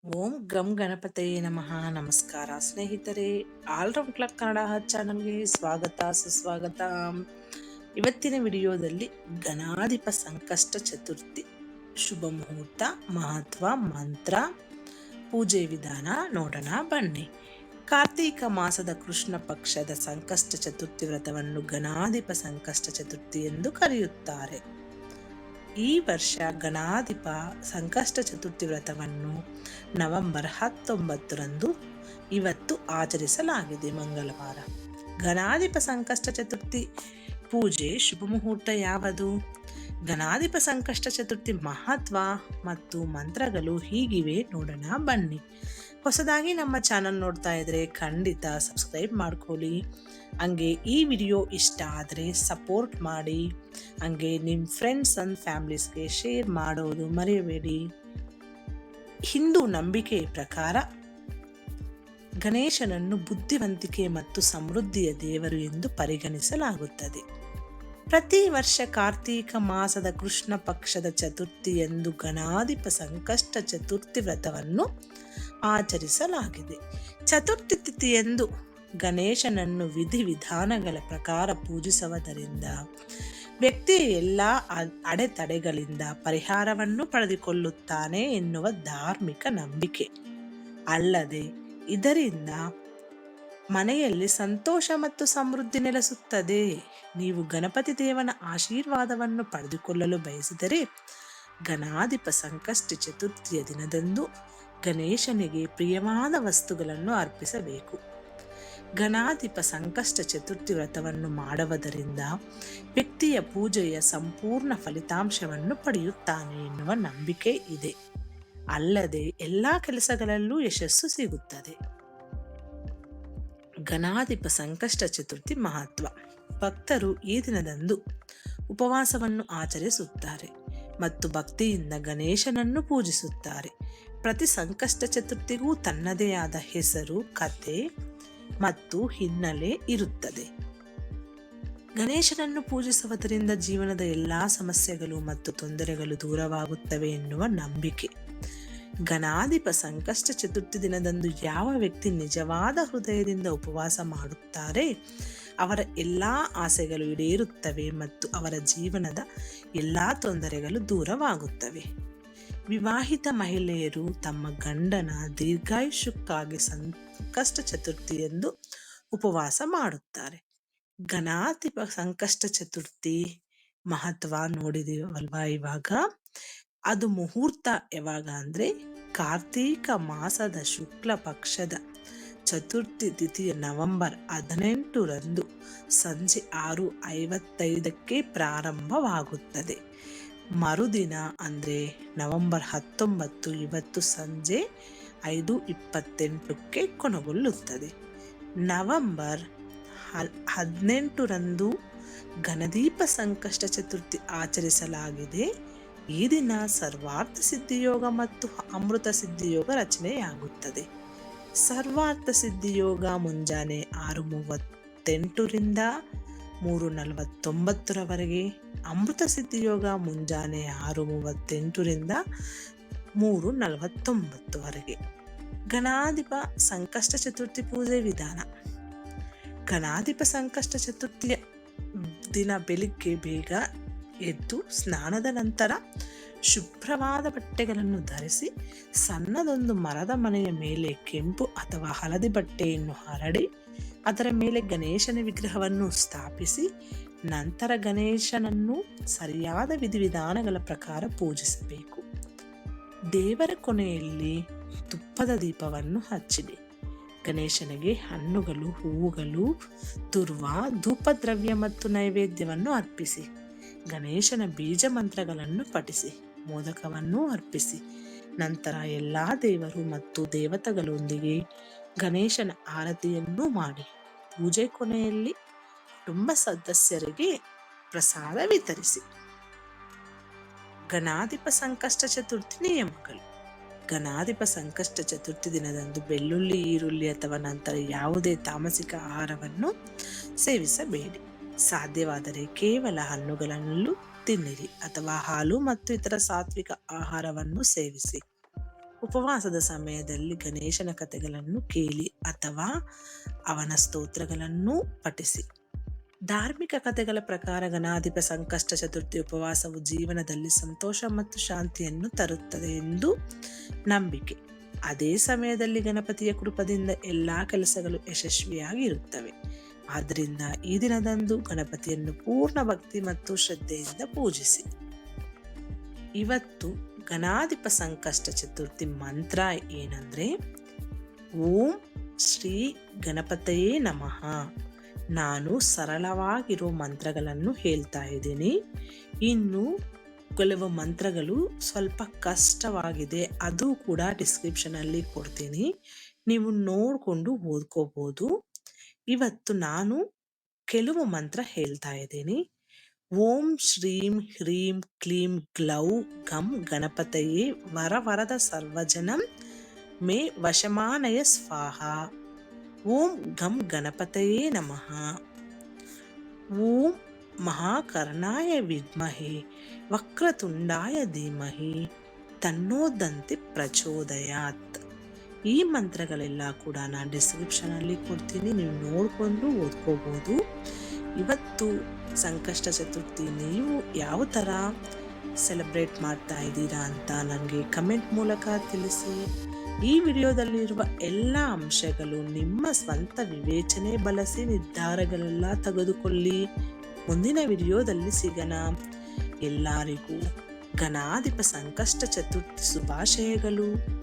ಓಂ ಗಂ ಗಣಪತಯೇ ನಮಃ. ನಮಸ್ಕಾರ ಸ್ನೇಹಿತರೆ, ಆಲ್ರೌಂಡ್ ಕ್ಲಾಕ್ ಕನ್ನಡ ಚಾನಲ್ಗೆ ಸ್ವಾಗತ ಸುಸ್ವಾಗತ. ಇವತ್ತಿನ ವಿಡಿಯೋದಲ್ಲಿ ಗಣಾಧಿಪ ಸಂಕಷ್ಟ ಚತುರ್ಥಿ ಶುಭ ಮುಹೂರ್ತ, ಮಹತ್ವ, ಮಂತ್ರ, ಪೂಜೆ ವಿಧಾನ ನೋಡೋಣ ಬನ್ನಿ. ಕಾರ್ತೀಕ ಮಾಸದ ಕೃಷ್ಣ ಪಕ್ಷದ ಸಂಕಷ್ಟ ಚತುರ್ಥಿ ವ್ರತವನ್ನು ಗಣಾಧಿಪ ಸಂಕಷ್ಟ ಚತುರ್ಥಿ ಎಂದು ಕರೆಯುತ್ತಾರೆ. ಈ ವರ್ಷ ಗಣಾಧಿಪ ಸಂಕಷ್ಟ ಚತುರ್ಥಿ ವ್ರತವನ್ನು ನವೆಂಬರ್ 19ರಂದು ಇವತ್ತು ಆಚರಿಸಲಾಗಿದೆ, ಮಂಗಳವಾರ. ಗಣಾಧಿಪ ಸಂಕಷ್ಟ ಚತುರ್ಥಿ ಪೂಜೆ ಶುಭ ಮುಹೂರ್ತ ಯಾವುದು? ಗಣಾಧಿಪ ಸಂಕಷ್ಟ ಚತುರ್ಥಿ ಮಹತ್ವ ಮತ್ತು ಮಂತ್ರಗಳು ಹೀಗಿವೆ, ನೋಡೋಣ ಬನ್ನಿ. ಹೊಸದಾಗಿ ನಮ್ಮ ಚಾನಲ್ ನೋಡ್ತಾ ಇದ್ರೆ ಖಂಡಿತ ಸಬ್ಸ್ಕ್ರೈಬ್ ಮಾಡ್ಕೊಳ್ಳಿ. ಹಂಗೆ ಈ ವಿಡಿಯೋ ಇಷ್ಟ ಆದರೆ ಸಪೋರ್ಟ್ ಮಾಡಿ. ಹಂಗೆ ನಿಮ್ಮ ಫ್ರೆಂಡ್ಸ್ ಅಂಡ್ ಫ್ಯಾಮಿಲೀಸ್ಗೆ ಶೇರ್ ಮಾಡೋದು ಮರೆಯಬೇಡಿ. ಹಿಂದೂ ನಂಬಿಕೆಯ ಪ್ರಕಾರ ಗಣೇಶನನ್ನು ಬುದ್ಧಿವಂತಿಕೆ ಮತ್ತು ಸಮೃದ್ಧಿಯ ದೇವರು ಎಂದು ಪರಿಗಣಿಸಲಾಗುತ್ತದೆ. ಪ್ರತಿ ವರ್ಷ ಕಾರ್ತೀಕ ಮಾಸದ ಕೃಷ್ಣ ಪಕ್ಷದ ಚತುರ್ಥಿ ಎಂದು ಗಣಾಧಿಪ ಸಂಕಷ್ಟ ಚತುರ್ಥಿ ವ್ರತವನ್ನು ಆಚರಿಸಲಾಗಿದೆ. ಚತುರ್ಥಿ ತಿಥಿಯಂದು ಗಣೇಶನನ್ನು ವಿಧಿವಿಧಾನಗಳ ಪ್ರಕಾರ ಪೂಜಿಸುವುದರಿಂದ ವ್ಯಕ್ತಿಯ ಎಲ್ಲ ಅಡೆತಡೆಗಳಿಂದ ಪರಿಹಾರವನ್ನು ಪಡೆದುಕೊಳ್ಳುತ್ತಾನೆ ಎನ್ನುವ ಧಾರ್ಮಿಕ ನಂಬಿಕೆ. ಅಲ್ಲದೆ ಇದರಿಂದ ಮನೆಯಲ್ಲಿ ಸಂತೋಷ ಮತ್ತು ಸಮೃದ್ಧಿ ನೆಲೆಸುತ್ತದೆ. ನೀವು ಗಣಪತಿ ದೇವನ ಆಶೀರ್ವಾದವನ್ನು ಪಡೆದುಕೊಳ್ಳಲು ಬಯಸಿದರೆ ಗಣಾಧಿಪ ಸಂಕಷ್ಟ ಚತುರ್ಥಿಯ ದಿನದಂದು ಗಣೇಶನಿಗೆ ಪ್ರಿಯವಾದ ವಸ್ತುಗಳನ್ನು ಅರ್ಪಿಸಬೇಕು. ಗಣಾಧಿಪ ಸಂಕಷ್ಟ ಚತುರ್ಥಿ ವ್ರತವನ್ನು ಮಾಡುವುದರಿಂದ ವ್ಯಕ್ತಿಯ ಪೂಜೆಯ ಸಂಪೂರ್ಣ ಫಲಿತಾಂಶವನ್ನು ಪಡೆಯುತ್ತಾನೆ ಎನ್ನುವ ನಂಬಿಕೆ ಇದೆ. ಅಲ್ಲದೆ ಎಲ್ಲ ಕೆಲಸಗಳಲ್ಲೂ ಯಶಸ್ಸು ಸಿಗುತ್ತದೆ. ಗಣಾಧಿಪ ಸಂಕಷ್ಟ ಚತುರ್ಥಿ ಮಹತ್ವ. ಭಕ್ತರು ಈ ದಿನದಂದು ಉಪವಾಸವನ್ನು ಆಚರಿಸುತ್ತಾರೆ ಮತ್ತು ಭಕ್ತಿಯಿಂದ ಗಣೇಶನನ್ನು ಪೂಜಿಸುತ್ತಾರೆ. ಪ್ರತಿ ಸಂಕಷ್ಟ ಚತುರ್ಥಿಗೂ ತನ್ನದೇ ಆದ ಹೆಸರು, ಕಥೆ ಮತ್ತು ಹಿನ್ನೆಲೆ ಇರುತ್ತದೆ. ಗಣೇಶನನ್ನು ಪೂಜಿಸುವುದರಿಂದ ಜೀವನದ ಎಲ್ಲಾ ಸಮಸ್ಯೆಗಳು ಮತ್ತು ತೊಂದರೆಗಳು ದೂರವಾಗುತ್ತವೆ ಎನ್ನುವ ನಂಬಿಕೆ. ಗಣಾಧಿಪ ಸಂಕಷ್ಟ ಚತುರ್ಥಿ ದಿನದಂದು ಯಾವ ವ್ಯಕ್ತಿ ನಿಜವಾದ ಹೃದಯದಿಂದ ಉಪವಾಸ ಮಾಡುತ್ತಾರೆ ಅವರ ಎಲ್ಲಾ ಆಸೆಗಳು ಈಡೇರುತ್ತವೆ ಮತ್ತು ಅವರ ಜೀವನದ ಎಲ್ಲಾ ತೊಂದರೆಗಳು ದೂರವಾಗುತ್ತವೆ. ವಿವಾಹಿತ ಮಹಿಳೆಯರು ತಮ್ಮ ಗಂಡನ ದೀರ್ಘಾಯುಷ್ಯಕ್ಕಾಗಿ ಸಂಕಷ್ಟ ಚತುರ್ಥಿ ಎಂದು ಉಪವಾಸ ಮಾಡುತ್ತಾರೆ. ಗಣಾಧಿಪ ಸಂಕಷ್ಟ ಚತುರ್ಥಿ ಮಹತ್ವ ನೋಡಿದೀವಲ್ವಾ ಇವಾಗ. ಅದು ಮುಹೂರ್ತ ಯಾವಾಗ ಅಂದ್ರೆ ಕಾರ್ತೀಕ ಮಾಸದ ಶುಕ್ಲ ಪಕ್ಷದ ಚತುರ್ಥಿ ತಿಥಿಯ ನವೆಂಬರ್ 18ರಂದು ಸಂಜೆ 6:55ಕ್ಕೆ ಪ್ರಾರಂಭವಾಗುತ್ತದೆ. ಮರುದಿನ ಅಂದ್ರೆ ನವೆಂಬರ್ 19 ಇವತ್ತು ಸಂಜೆ 5:28ಕ್ಕೆ ಕೊನೆಗೊಳ್ಳುತ್ತದೆ. ನವೆಂಬರ್ 18ರಂದು ಗಣಾಧಿಪ ಸಂಕಷ್ಟ ಚತುರ್ಥಿ ಆಚರಿಸಲಾಗಿದೆ. ಈ ದಿನ ಸರ್ವಾರ್ಥ ಸಿದ್ಧಿಯೋಗ ಮತ್ತು ಅಮೃತ ಸಿದ್ಧಿಯೋಗ ರಚನೆಯಾಗುತ್ತದೆ. ಸರ್ವಾರ್ಥ ಸಿದ್ಧಿಯೋಗ ಮುಂಜಾನೆ 6:38ರಿಂದ 3:49ರವರೆಗೆ, ಅಮೃತ ಸಿದ್ಧಿಯೋಗ ಮುಂಜಾನೆ 6:38ರಿಂದ 3:49ವರೆಗೆ. ಗಣಾಧಿಪ ಸಂಕಷ್ಟ ಚತುರ್ಥಿ ಪೂಜೆ ವಿಧಾನ. ಗಣಾಧಿಪ ಸಂಕಷ್ಟ ಚತುರ್ಥಿಯ ದಿನ ಬೆಳಿಗ್ಗೆ ಬೇಗ ಎದ್ದು ಸ್ನಾನದ ನಂತರ ಶುಭ್ರವಾದ ಬಟ್ಟೆಗಳನ್ನು ಧರಿಸಿ ಸಣ್ಣದೊಂದು ಮರದ ಮನೆಯ ಮೇಲೆ ಕೆಂಪು ಅಥವಾ ಹಳದಿ ಬಟ್ಟೆಯನ್ನು ಹರಡಿ ಅದರ ಮೇಲೆ ಗಣೇಶನ ವಿಗ್ರಹವನ್ನು ಸ್ಥಾಪಿಸಿ ನಂತರ ಗಣೇಶನನ್ನು ಸರಿಯಾದ ವಿಧಿವಿಧಾನಗಳ ಪ್ರಕಾರ ಪೂಜಿಸಬೇಕು. ದೇವರ ಕೊನೆಯಲ್ಲಿ ತುಪ್ಪದ ದೀಪವನ್ನು ಹಚ್ಚಿಡಿ. ಗಣೇಶನಿಗೆ ಹಣ್ಣುಗಳು, ಹೂವುಗಳು, ತುರ್ವ, ಧೂಪದ್ರವ್ಯ ಮತ್ತು ನೈವೇದ್ಯವನ್ನು ಅರ್ಪಿಸಿ. ಗಣೇಶನ ಬೀಜ ಮಂತ್ರಗಳನ್ನು ಪಠಿಸಿ ಮೋದಕವನ್ನು ಅರ್ಪಿಸಿ. ನಂತರ ಎಲ್ಲಾ ದೇವರು ಮತ್ತು ದೇವತೆಗಳೊಂದಿಗೆ ಗಣೇಶನ ಆರತಿಯನ್ನು ಮಾಡಿ ಪೂಜೆ ಕೊನೆಯಲ್ಲಿ ಕುಟುಂಬ ಸದಸ್ಯರಿಗೆ ಪ್ರಸಾದ ವಿತರಿಸಿ. ಗಣಾಧಿಪ ಸಂಕಷ್ಟ ಚತುರ್ಥಿ ನಿಯಮಗಳು. ಗಣಾಧಿಪ ಸಂಕಷ್ಟ ಚತುರ್ಥಿ ದಿನದಂದು ಬೆಳ್ಳುಳ್ಳಿ, ಈರುಳ್ಳಿ ಅಥವಾ ನಂತರ ಯಾವುದೇ ತಾಮಸಿಕ ಆಹಾರವನ್ನು ಸೇವಿಸಬೇಡಿ. ಸಾಧ್ಯವಾದರೆ ಕೇವಲ ಹಣ್ಣುಗಳನ್ನು ತಿನ್ನಿರಿ ಅಥವಾ ಹಾಲು ಮತ್ತು ಇತರ ಸಾತ್ವಿಕ ಆಹಾರವನ್ನು ಸೇವಿಸಿ. ಉಪವಾಸದ ಸಮಯದಲ್ಲಿ ಗಣೇಶನ ಕಥೆಗಳನ್ನು ಕೇಳಿ ಅಥವಾ ಅವನ ಸ್ತೋತ್ರಗಳನ್ನು ಪಠಿಸಿ. ಧಾರ್ಮಿಕ ಕಥೆಗಳ ಪ್ರಕಾರ ಗಣಾಧಿಪ ಸಂಕಷ್ಟ ಚತುರ್ಥಿ ಉಪವಾಸವು ಜೀವನದಲ್ಲಿ ಸಂತೋಷ ಮತ್ತು ಶಾಂತಿಯನ್ನು ತರುತ್ತದೆ ಎಂದು ನಂಬಿಕೆ. ಅದೇ ಸಮಯದಲ್ಲಿ ಗಣಪತಿಯ ಕೃಪದಿಂದ ಎಲ್ಲಾ ಕೆಲಸಗಳು ಯಶಸ್ವಿಯಾಗಿರುತ್ತವೆ. ಆದ್ದರಿಂದ ಈ ದಿನದಂದು ಗಣಪತಿಯನ್ನು ಪೂರ್ಣ ಭಕ್ತಿ ಮತ್ತು ಶ್ರದ್ಧೆಯಿಂದ ಪೂಜಿಸಿ. ಇವತ್ತು ಗಣಾಧಿಪ ಸಂಕಷ್ಟ ಚತುರ್ಥಿ ಮಂತ್ರ ಏನಂದ್ರೆ, ಓಂ ಶ್ರೀ ಗಣಪತಯೇ ನಮಃ. ನಾನು ಸರಳವಾಗಿರೋ ಮಂತ್ರಗಳನ್ನು ಹೇಳ್ತಾ ಇದ್ದೀನಿ. ಇನ್ನು ಕೆಲವು ಮಂತ್ರಗಳು ಸ್ವಲ್ಪ ಕಷ್ಟವಾಗಿದೆ, ಅದು ಕೂಡ ಡಿಸ್ಕ್ರಿಪ್ಷನ್ ಅಲ್ಲಿ ಕೊಡ್ತೀನಿ, ನೀವು ನೋಡ್ಕೊಂಡು ಓದ್ಕೋಬಹುದು. ಇವತ್ತು ನಾನು ಕೆಲವು ಮಂತ್ರ ಹೇಳ್ತಾ ಇದ್ದೀನಿ. ಓಂ ಶ್ರೀಂ ಹ್ರೀಂ ಕ್ಲೀಂ ಗ್ಲೌ ಗಂ ಗಣಪತಯೇ ವರವರದ ಸರ್ವಜನಂ ಮೇ ವಶಮಾನಯ ಸ್ವಾಹ. ಓಂ ಗಂ ಗಣಪತಯೇ ನಮಃ. ಓಂ ಮಹಾಕರ್ಣಾಯ ವಿದ್ಮಹೇ ವಕ್ರತುಂಡಾಯ ಧೀಮಹಿ ತನ್ನೋ ದಂತಿ ಪ್ರಚೋದಯಾತ್. ಈ ಮಂತ್ರಗಳೆಲ್ಲ ಕೂಡ ನಾನು ಡಿಸ್ಕ್ರಿಪ್ಷನ್ ಅಲ್ಲಿ ಕೊಡ್ತೀನಿ, ನೀವು ನೋಡ್ಕೊಂಡು ಓದ್ಕೋಬಹುದು. ಇವತ್ತು ಸಂಕಷ್ಟ ಚತುರ್ಥಿ ನೀವು ಯಾವ ತರ ಸೆಲೆಬ್ರೇಟ್ ಮಾಡ್ತಾ ಇದ್ದೀರಾ ಅಂತ ನನಗೆ ಕಮೆಂಟ್ ಮೂಲಕ ತಿಳಿಸಿ. ಈ ವಿಡಿಯೋದಲ್ಲಿರುವ ಎಲ್ಲ ಅಂಶಗಳು ನಿಮ್ಮ ಸ್ವಂತ ವಿವೇಚನೆ ಬಳಸಿ ನಿರ್ಧಾರಗಳೆಲ್ಲ ತೆಗೆದುಕೊಳ್ಳಿ. ಮುಂದಿನ ವಿಡಿಯೋದಲ್ಲಿ ಸಿಗೋಣ. ಎಲ್ಲರಿಗೂ ಗಣಾಧಿಪ ಸಂಕಷ್ಟ ಚತುರ್ಥಿ ಶುಭಾಶಯಗಳು.